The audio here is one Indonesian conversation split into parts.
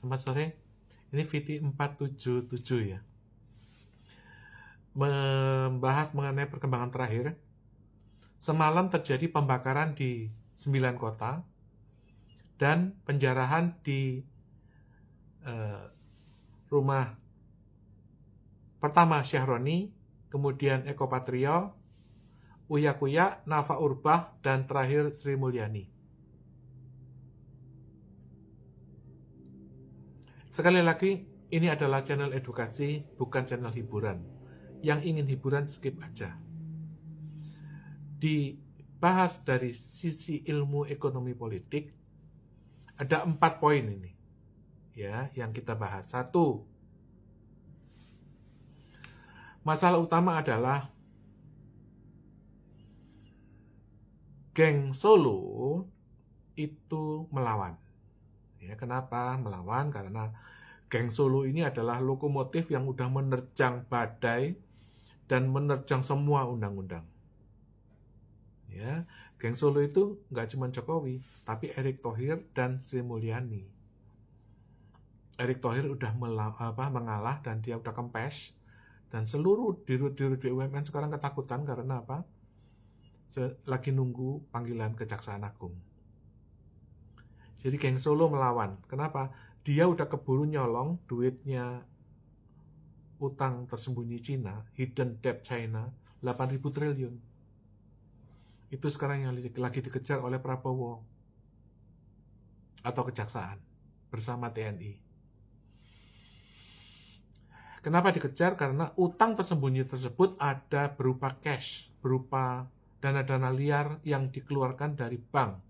Selamat sore. Ini VT 477 ya. Membahas mengenai perkembangan terakhir. Semalam terjadi pembakaran di 9 kota dan penjarahan di rumah pertama Syahroni, kemudian Eko Patrio, Uya Kuya, Nafa Urbah, dan terakhir Sri Mulyani. Sekali lagi, ini adalah channel edukasi, bukan channel hiburan. Yang ingin hiburan, skip aja. Dibahas dari sisi ilmu ekonomi politik, ada 4 poin ini ya yang kita bahas. 1, masalah utama adalah geng Solo itu melawan. Ya, kenapa melawan? Karena geng Solo ini adalah lokomotif yang udah menerjang badai dan menerjang semua undang-undang. Ya, geng Solo itu nggak cuma Jokowi, tapi Erick Thohir dan Sri Mulyani. Erick Thohir udah mengalah dan dia udah kempes, dan seluruh dirut-dirut BUMN sekarang ketakutan karena apa? Lagi nunggu panggilan Kejaksaan Agung. Jadi geng Solo melawan. Kenapa? Dia udah keburu nyolong duitnya utang tersembunyi Cina, hidden debt China, 8.000 triliun. Itu sekarang yang lagi dikejar oleh Prabowo atau Kejaksaan bersama TNI. Kenapa dikejar? Karena utang tersembunyi tersebut ada berupa cash, berupa dana-dana liar yang dikeluarkan dari bank.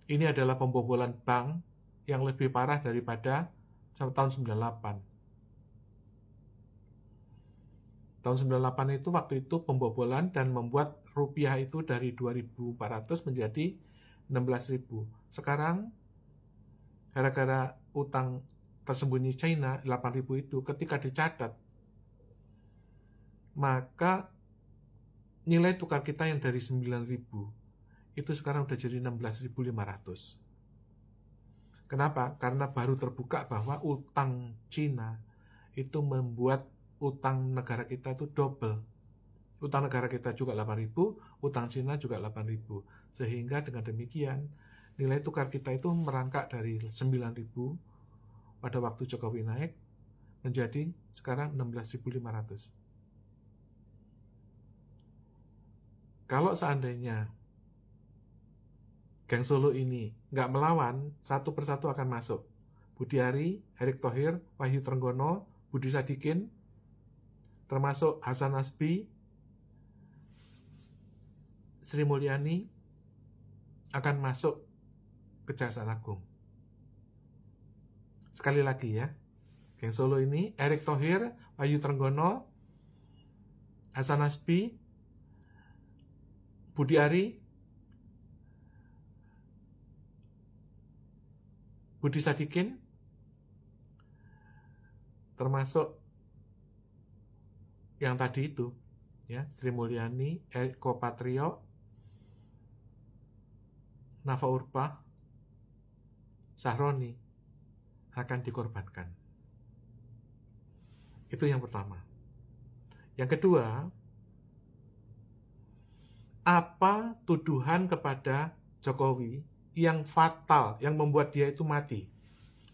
Ini adalah pembobolan bank yang lebih parah daripada tahun 98. Tahun 98 itu waktu itu pembobolan dan membuat rupiah itu dari 2.400 menjadi 16.000. Sekarang gara-gara utang tersembunyi China 8.000 itu ketika dicatat, maka nilai tukar kita yang dari 9.000 itu sekarang udah jadi 16.500. Kenapa? Karena baru terbuka bahwa utang Cina itu membuat utang negara kita itu double. Utang negara kita juga 8.000, utang Cina juga 8.000. Sehingga dengan demikian, nilai tukar kita itu merangkak dari 9.000 pada waktu Jokowi naik, menjadi sekarang 16.500. Kalau seandainya geng Solo ini nggak melawan, satu persatu akan masuk. Budiari, Erick Thohir, Wahyu Trenggono, Budi Sadikin, termasuk Hasan Nasbi, Sri Mulyani akan masuk Kejaksaan Agung. Sekali lagi ya, geng Solo ini Erick Thohir, Wahyu Trenggono, Hasan Nasbi, Budiari, Budi Sadikin, termasuk yang tadi itu ya, Sri Mulyani, Eko Patrio, Nafa Urbah, Syahroni akan dikorbankan. Itu yang pertama. Yang kedua, apa tuduhan kepada Jokowi yang fatal, yang membuat dia itu mati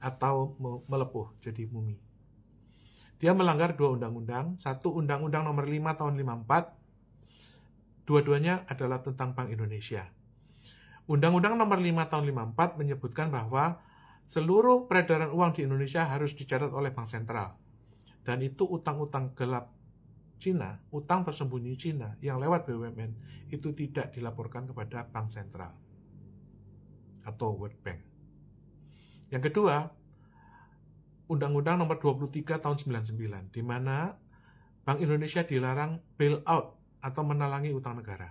atau melepuh jadi mumi? Dia melanggar 2 undang-undang. 1, Undang-Undang nomor 5 tahun 54. Dua-duanya adalah tentang Bank Indonesia. Undang-Undang nomor 5 tahun 54 menyebutkan bahwa seluruh peredaran uang di Indonesia harus dicatat oleh Bank Sentral. Dan itu utang-utang gelap Cina, utang tersembunyi Cina yang lewat BUMN, itu tidak dilaporkan kepada Bank Sentral atau World Bank. Yang kedua, Undang-Undang nomor 23 tahun 99, di mana Bank Indonesia dilarang bail out atau menalangi utang negara.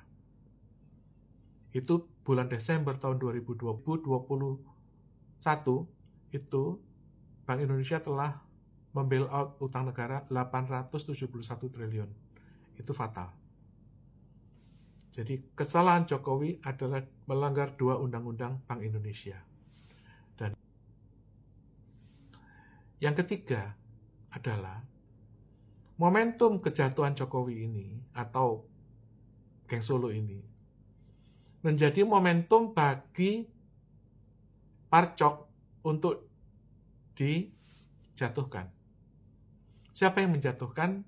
Itu bulan Desember tahun 2021, itu Bank Indonesia telah membail out utang negara 871 triliun. Itu fatal. Jadi kesalahan Jokowi adalah melanggar 2 undang-undang Bank Indonesia. Dan Yang ketiga adalah momentum kejatuhan Jokowi ini atau Geng Solo ini menjadi momentum bagi Parcok untuk dijatuhkan. Siapa yang menjatuhkan?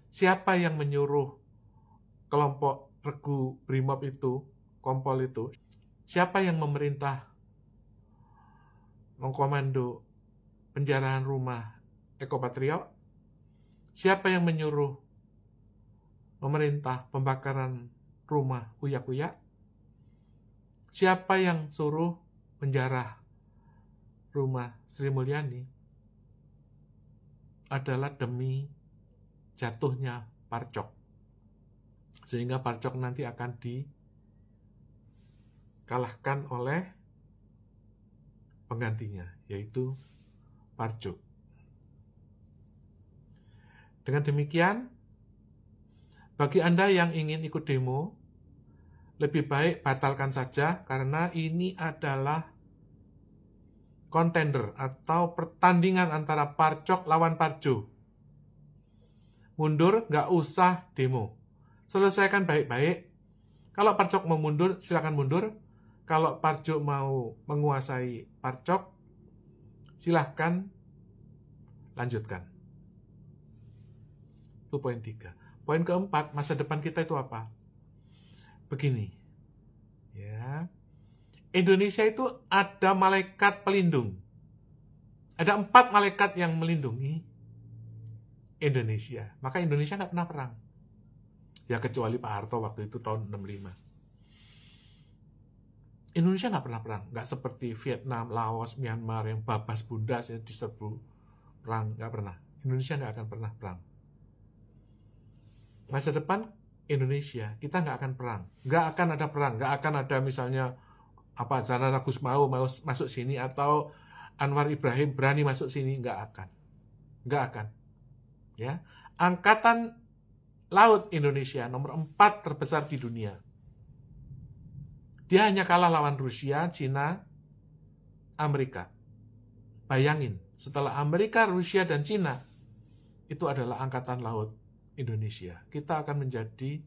Siapa yang menyuruh kelompok regu Brimob itu, Kompol itu? Siapa yang memerintah mengkomando penjarahan rumah Eko Patrio? Siapa yang menyuruh memerintah pembakaran rumah Uya-Kuya? Siapa yang suruh penjara rumah Sri Mulyani? Adalah demi jatuhnya Parcok. Sehingga Parcok nanti akan dikalahkan oleh penggantinya, yaitu Parjo. Dengan demikian, bagi Anda yang ingin ikut demo, lebih baik batalkan saja karena ini adalah kontender atau pertandingan antara Parcok lawan Parjo. Mundur, nggak usah demo. Selesaikan baik-baik. Kalau Parcok mau mundur, silakan mundur. Kalau Parjo mau menguasai Parcok, silahkan lanjutkan. Itu poin 3. Poin keempat, masa depan kita itu apa? Begini, ya. Indonesia itu ada malaikat pelindung. Ada 4 malaikat yang melindungi Indonesia. Maka Indonesia nggak pernah perang. Ya kecuali Pak Harto waktu itu tahun 65. Indonesia nggak pernah perang. Nggak seperti Vietnam, Laos, Myanmar yang babas bundas ya diserbu perang. Nggak pernah. Indonesia nggak akan pernah perang. Masa depan Indonesia, kita nggak akan perang. Nggak akan ada perang. Nggak akan ada misalnya Zanan Agus mau masuk sini atau Anwar Ibrahim berani masuk sini, nggak akan. Ya, Angkatan Laut Indonesia nomor 4 terbesar di dunia. Dia hanya kalah lawan Rusia, Cina, Amerika. Bayangin, setelah Amerika, Rusia, dan Cina, itu adalah Angkatan Laut Indonesia. Kita akan menjadi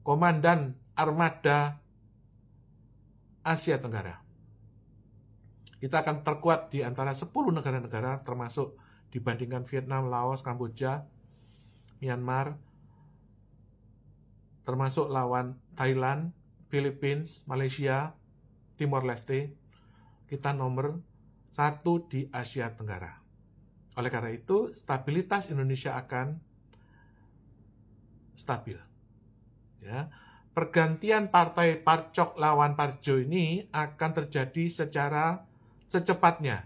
komandan armada Asia Tenggara. Kita akan terkuat di antara 10 negara-negara, termasuk dibandingkan Vietnam, Laos, Kamboja, Myanmar, termasuk lawan Thailand, Philippines, Malaysia, Timor Leste. Kita nomor 1 di Asia Tenggara. Oleh karena itu, stabilitas Indonesia akan stabil. Ya. Pergantian partai Parcok lawan Parjo ini akan terjadi secara secepatnya.